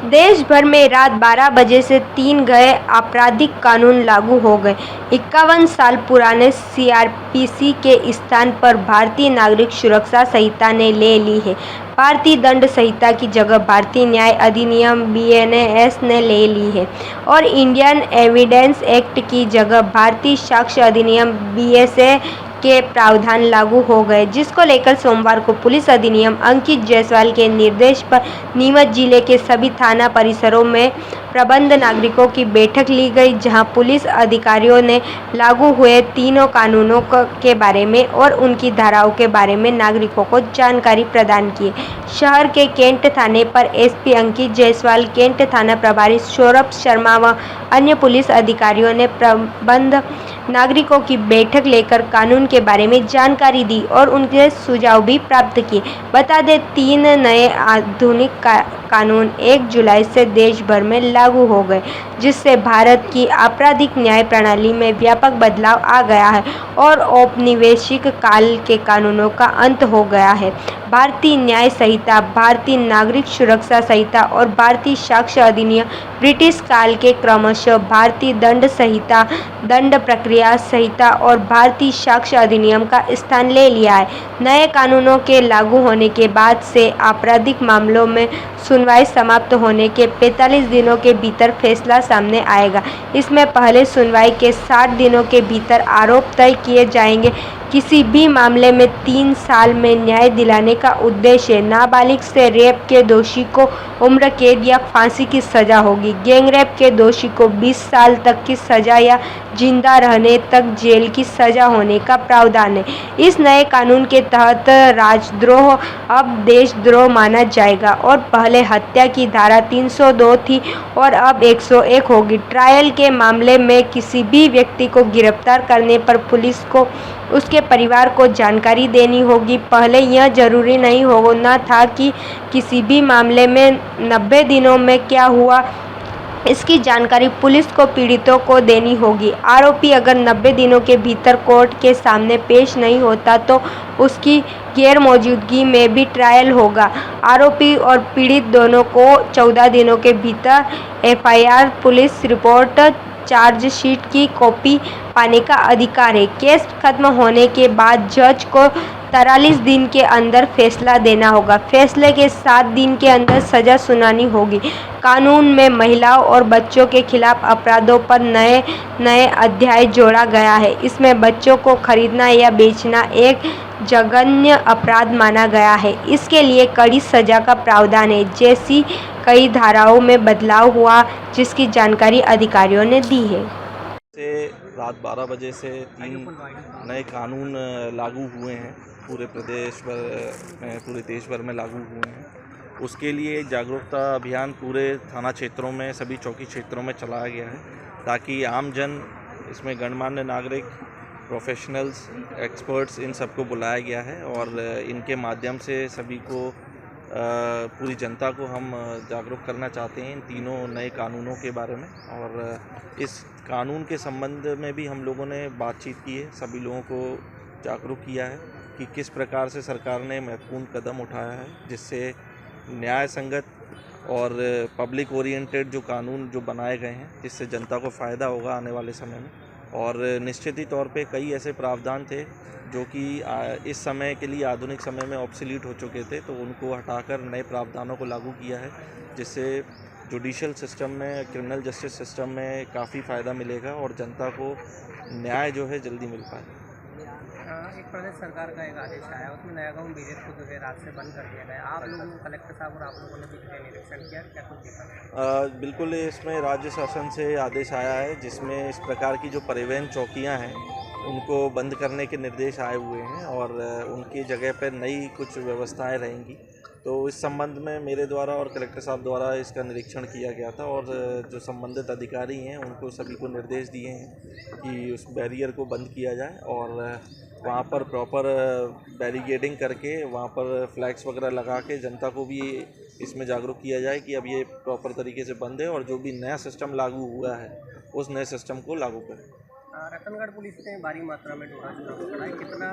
देश भर में रात 12 बजे से 3 नए आपराधिक कानून लागू हो गए। 51 साल पुराने सीआरपीसी के स्थान पर भारतीय नागरिक सुरक्षा संहिता ने ले ली है। भारतीय दंड संहिता की जगह भारतीय न्याय अधिनियम बीएनएस ने ले ली है और इंडियन एविडेंस एक्ट की जगह भारतीय साक्ष्य अधिनियम बीएसए के प्रावधान लागू हो गए, जिसको लेकर सोमवार को पुलिस अधिनियम अंकित जायसवाल के निर्देश पर नीमच जिले के सभी थाना परिसरों में प्रबंध नागरिकों की बैठक ली गई, जहां पुलिस अधिकारियों ने लागू हुए तीनों कानूनों के बारे में और उनकी धाराओं के बारे में नागरिकों को जानकारी प्रदान की। शहर के कैंट थाने पर एसपी अंकित जायसवाल, कैंट थाना प्रभारी सौरभ शर्मा व अन्य पुलिस अधिकारियों ने प्रबंध नागरिकों की बैठक लेकर कानून के बारे में जानकारी दी और उनके सुझाव भी प्राप्त किए। बता दें, 3 नए आधुनिक कानून 1 जुलाई से देश भर में लागू हो गए, जिससे भारत की आपराधिक न्याय प्रणाली में व्यापक बदलाव आ गया है और औपनिवेशिक काल के कानूनों का अंत हो गया है। भारतीय न्याय संहिता, भारतीय नागरिक सुरक्षा संहिता और भारतीय साक्ष्य अधिनियम ब्रिटिश काल के क्रमशः भारतीय दंड संहिता, दंड प्रक्रिया संहिता और भारतीय साक्ष्य अधिनियम का स्थान ले लिया है। नए कानूनों के लागू होने के बाद से आपराधिक मामलों में सुनवाई समाप्त होने के 45 दिनों के भीतर फैसला सामने आएगा। इसमें पहले सुनवाई के 60 दिनों के भीतर आरोप तय किए जाएंगे। किसी भी मामले में 3 साल में न्याय दिलाने का उद्देश्य है। नाबालिग से रेप के दोषी को उम्र कैद या फांसी की सजा होगी। गैंगरेप के दोषी को 20 साल तक की सजा या जिंदा रहने तक जेल की सजा होने का प्रावधान है। इस नए कानून के तहत राजद्रोह अब देशद्रोह माना जाएगा और पहले हत्या की धारा 302 थी और अब 101 होगी। ट्रायल के मामले में किसी भी व्यक्ति को गिरफ्तार करने पर पुलिस को उसके परिवार को जानकारी देनी होगी। पहले यह जरूरी नहीं होना था कि किसी भी मामले में 90 दिनों में क्या हुआ, इसकी जानकारी पुलिस को पीड़ितों को देनी होगी। आरोपी अगर 90 दिनों के भीतर कोर्ट के सामने पेश नहीं होता तो उसकी गैर मौजूदगी में भी ट्रायल होगा। आरोपी और पीड़ित दोनों को 14 दिनों के भीतर एफआईआर, पुलिस रिपोर्ट, चार्जशीट की कॉपी पाने का अधिकार है। केस खत्म होने के बाद जज को 43 दिन के अंदर फैसला देना होगा। फैसले के 7 दिन के अंदर सजा सुनानी होगी। कानून में महिलाओं और बच्चों के खिलाफ अपराधों पर नए अध्याय जोड़ा गया है। इसमें बच्चों को खरीदना या बेचना एक जघन्य अपराध माना गया है। इसके लिए कड़ी सजा का प्रावधान है। जैसी कई धाराओं में बदलाव हुआ, जिसकी जानकारी अधिकारियों ने दी है। से रात 12 बजे से 3 नए कानून लागू हुए हैं। पूरे प्रदेश भर पूरे देश भर में लागू हुए हैं। उसके लिए जागरूकता अभियान पूरे थाना क्षेत्रों में, सभी चौकी क्षेत्रों में चलाया गया है, ताकि आम जन, इसमें गणमान्य नागरिक, प्रोफेशनल्स, एक्सपर्ट्स, इन सबको बुलाया गया है और इनके माध्यम से सभी को, पूरी जनता को हम जागरूक करना चाहते हैं इन तीनों नए कानूनों के बारे में। और इस कानून के संबंध में भी हम लोगों ने बातचीत की है, सभी लोगों को जागरूक किया है कि किस प्रकार से सरकार ने महत्वपूर्ण कदम उठाया है, जिससे न्याय संगत और पब्लिक ओरिएंटेड जो कानून जो बनाए गए हैं, जिससे जनता को फ़ायदा होगा आने वाले समय में। और निश्चित ही तौर पे कई ऐसे प्रावधान थे जो कि इस समय के लिए, आधुनिक समय में ऑब्सोलीट हो चुके थे, तो उनको हटाकर नए प्रावधानों को लागू किया है, जिससे जुडिशियल सिस्टम में, क्रिमिनल जस्टिस सिस्टम में काफ़ी फ़ायदा मिलेगा और जनता को न्याय जो है जल्दी मिल पाए। एक प्रदेश सरकार का एक आदेश आया, उसमें नयागांव बीजेपी को जो है रात से बंद कर दिया गया। आप लोगों, कलेक्टर साहब और आप लोगों ने भी निरीक्षण किया, क्या कुछ देखा? बिल्कुल, इसमें राज्य शासन से आदेश आया है, जिसमें इस प्रकार की जो परिवहन चौकियां हैं उनको बंद करने के निर्देश आए हुए हैं और उनकी जगह पर नई कुछ व्यवस्थाएं रहेंगी। तो इस संबंध में मेरे द्वारा और कलेक्टर साहब द्वारा इसका निरीक्षण किया गया था और जो संबंधित अधिकारी हैं उनको सभी को निर्देश दिए हैं कि उस बैरियर को बंद किया जाए और वहाँ पर प्रॉपर बैरिकेडिंग करके, वहाँ पर फ्लैग्स वगैरह लगा के जनता को भी इसमें जागरूक किया जाए कि अब ये प्रॉपर तरीके से बंद है और जो भी नया सिस्टम लागू हुआ है उस नए सिस्टम को लागू करें। रतनगढ़ पुलिस ने भारी मात्रा में डोरा पकड़ा है, कितना